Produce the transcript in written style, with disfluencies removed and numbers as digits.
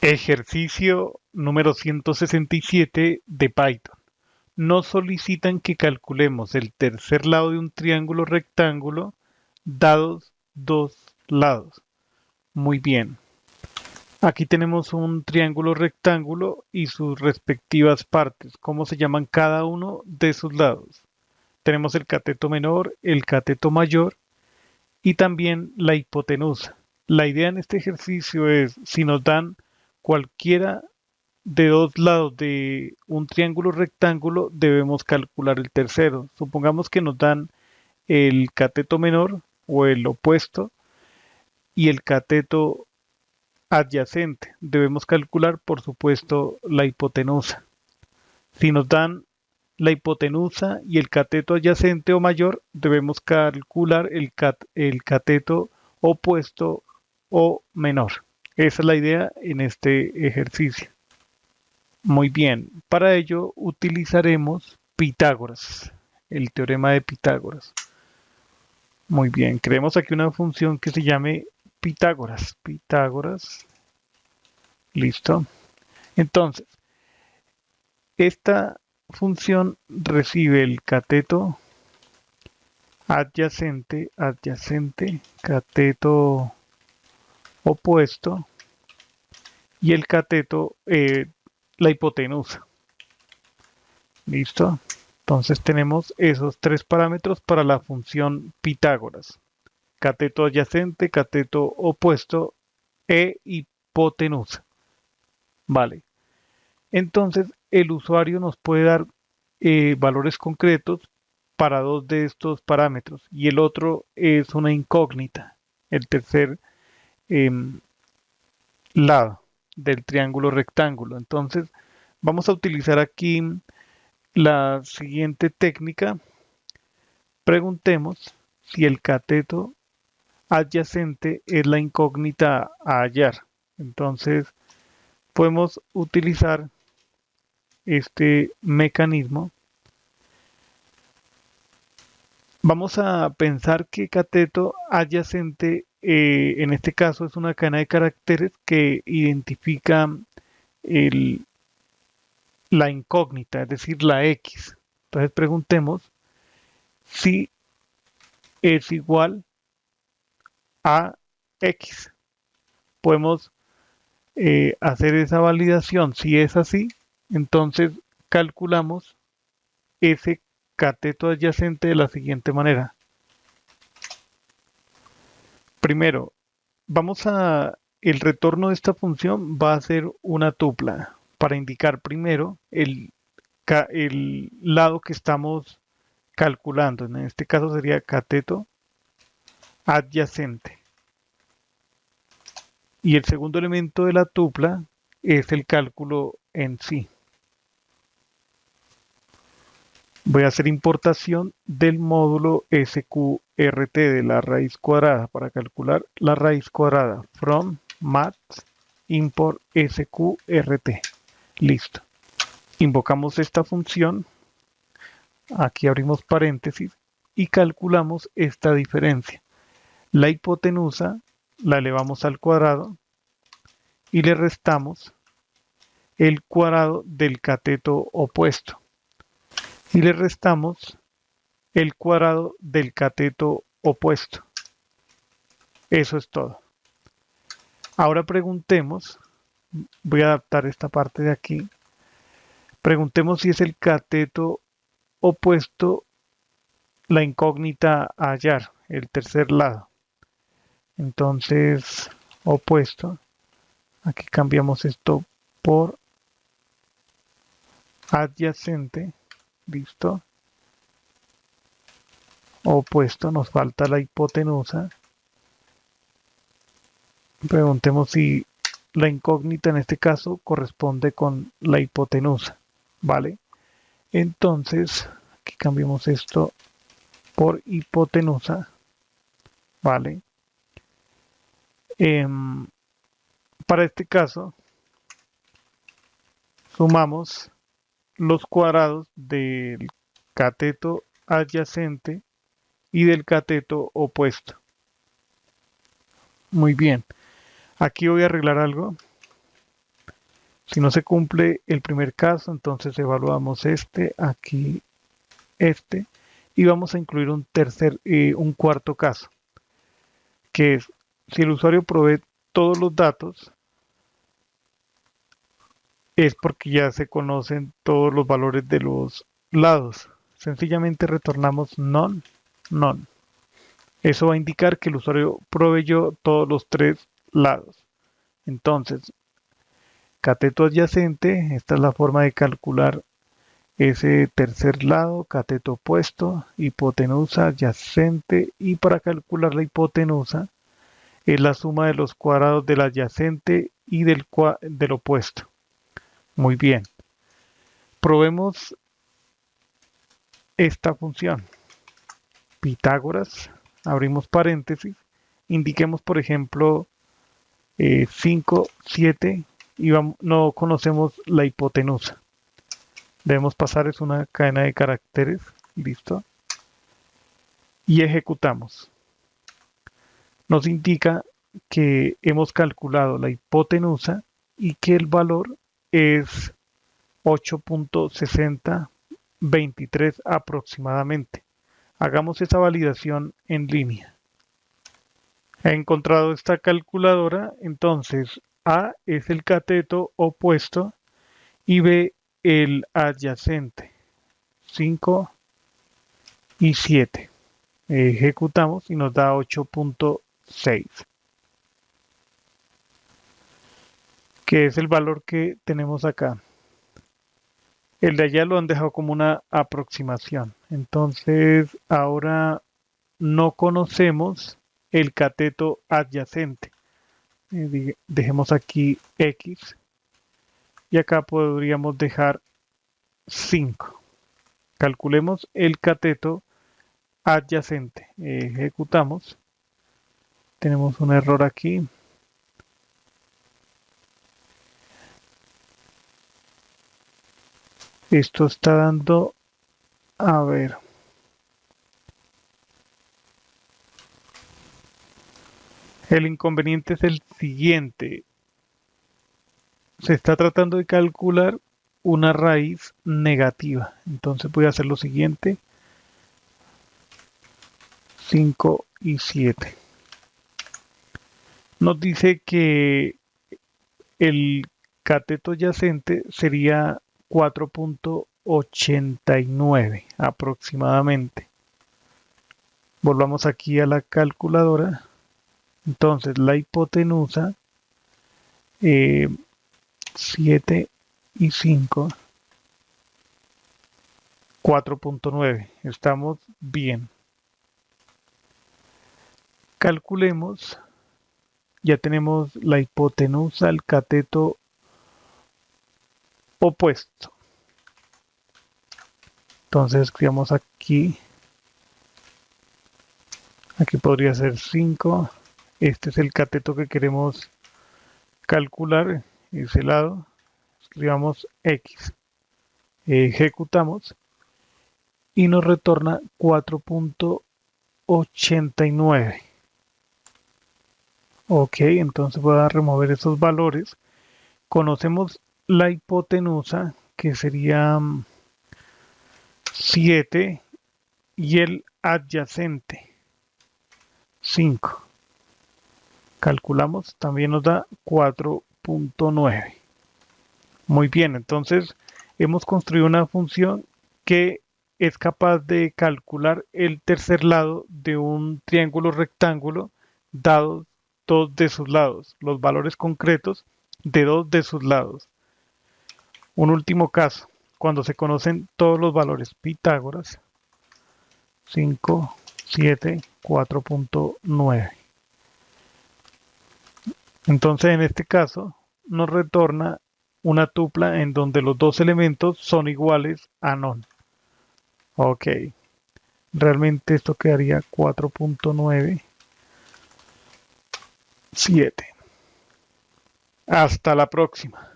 Ejercicio número 167 de Python. Nos solicitan que calculemos el tercer lado de un triángulo rectángulo dados dos lados. Muy bien. Aquí tenemos un triángulo rectángulo y sus respectivas partes. ¿Cómo se llaman cada uno de sus lados? Tenemos el cateto menor, el cateto mayor y también la hipotenusa. La idea en este ejercicio es, si nos dan cualquiera de dos lados de un triángulo rectángulo, debemos calcular el tercero. Supongamos que nos dan el cateto menor o el opuesto y el cateto adyacente. Debemos calcular, por supuesto, la hipotenusa. Si nos dan la hipotenusa y el cateto adyacente o mayor, debemos calcular el cateto opuesto o menor. Esa es la idea en este ejercicio. Muy bien, para ello utilizaremos Pitágoras, el teorema de Pitágoras. Muy bien, creemos aquí una función que se llame Pitágoras. Pitágoras, listo. Entonces, esta función recibe el cateto adyacente, cateto opuesto y el cateto, la hipotenusa. ¿Listo? Entonces tenemos esos tres parámetros para la función Pitágoras. Cateto adyacente, cateto opuesto e hipotenusa. Vale. Entonces el usuario nos puede dar valores concretos para dos de estos parámetros y el otro es una incógnita, el tercer eh, lado del triángulo rectángulo. Entonces vamos a utilizar aquí la siguiente técnica. Preguntemos si el cateto adyacente es la incógnita a hallar. Entonces podemos utilizar este mecanismo. Vamos a pensar que cateto adyacente en este caso es una cadena de caracteres que identifica el, la incógnita, es decir, la X. Entonces preguntemos si es igual a X. Podemos hacer esa validación. Si es así, entonces calculamos ese cateto adyacente de la siguiente manera. Primero, el retorno de esta función va a ser una tupla para indicar primero el lado que estamos calculando. En este caso sería cateto adyacente. Y el segundo elemento de la tupla es el cálculo en sí. Voy a hacer importación del módulo SQRT de la raíz cuadrada para calcular la raíz cuadrada. From maths import SQRT. Listo. Invocamos esta función. Aquí abrimos paréntesis y calculamos esta diferencia. La hipotenusa la elevamos al cuadrado y le restamos el cuadrado del cateto opuesto. Y le restamos el cuadrado del cateto opuesto. Eso es todo. Ahora preguntemos, voy a adaptar esta parte de aquí, preguntemos si es el cateto opuesto la incógnita a hallar, el tercer lado. Entonces, opuesto, aquí cambiamos esto por adyacente, listo. Opuesto, nos falta la hipotenusa. Preguntemos si la incógnita en este caso corresponde con la hipotenusa, ¿vale? Entonces, aquí cambiamos esto por hipotenusa, ¿vale? Para este caso, sumamos los cuadrados del cateto adyacente y del cateto opuesto. Muy bien. Aquí voy a arreglar algo. Si no se cumple el primer caso, entonces evaluamos este, aquí, este, y vamos a incluir un cuarto caso, que es si el usuario provee todos los datos, es porque ya se conocen todos los valores de los lados. Sencillamente retornamos none, none. Eso va a indicar que el usuario proveyó todos los tres lados. Entonces, cateto adyacente, esta es la forma de calcular ese tercer lado, cateto opuesto, hipotenusa adyacente, y para calcular la hipotenusa es la suma de los cuadrados del adyacente y del opuesto. Muy bien. Probemos esta función. Pitágoras, abrimos paréntesis, indiquemos por ejemplo 5, 7 y no conocemos la hipotenusa. Debemos pasar, es una cadena de caracteres, listo. Y ejecutamos. Nos indica que hemos calculado la hipotenusa y que el valor es 8.6023 aproximadamente. Hagamos esa validación en línea. He encontrado esta calculadora, entonces A es el cateto opuesto y B el adyacente, 5 y 7. Ejecutamos y nos da 8.6, que es el valor que tenemos acá. El de allá lo han dejado como una aproximación. Entonces, ahora no conocemos el cateto adyacente. Dejemos aquí X y acá podríamos dejar 5. Calculemos el cateto adyacente. Ejecutamos. Tenemos un error aquí. Esto está dando, a ver, el inconveniente es el siguiente. Se está tratando de calcular una raíz negativa. Entonces voy a hacer lo siguiente. 5 y 7. Nos dice que el cateto adyacente sería 4.89 aproximadamente. Volvamos aquí a la calculadora. Entonces la hipotenusa 7 y 5, 4.9. Estamos bien. Calculemos. Ya tenemos la hipotenusa, el cateto opuesto. Entonces escribamos aquí. Aquí podría ser 5. Este es el cateto que queremos calcular. Ese lado. Escribamos X. Ejecutamos. Y nos retorna 4.89. Ok, entonces voy a remover esos valores. Conocemos la hipotenusa, que sería 7, y el adyacente, 5. Calculamos, también nos da 4.9. Muy bien, entonces hemos construido una función que es capaz de calcular el tercer lado de un triángulo rectángulo dado dos de sus lados, los valores concretos de dos de sus lados. Un último caso, cuando se conocen todos los valores. Pitágoras, 5, 7, 4.9. Entonces en este caso nos retorna una tupla en donde los dos elementos son iguales a none. Ok, realmente esto quedaría 4.9, 7. Hasta la próxima.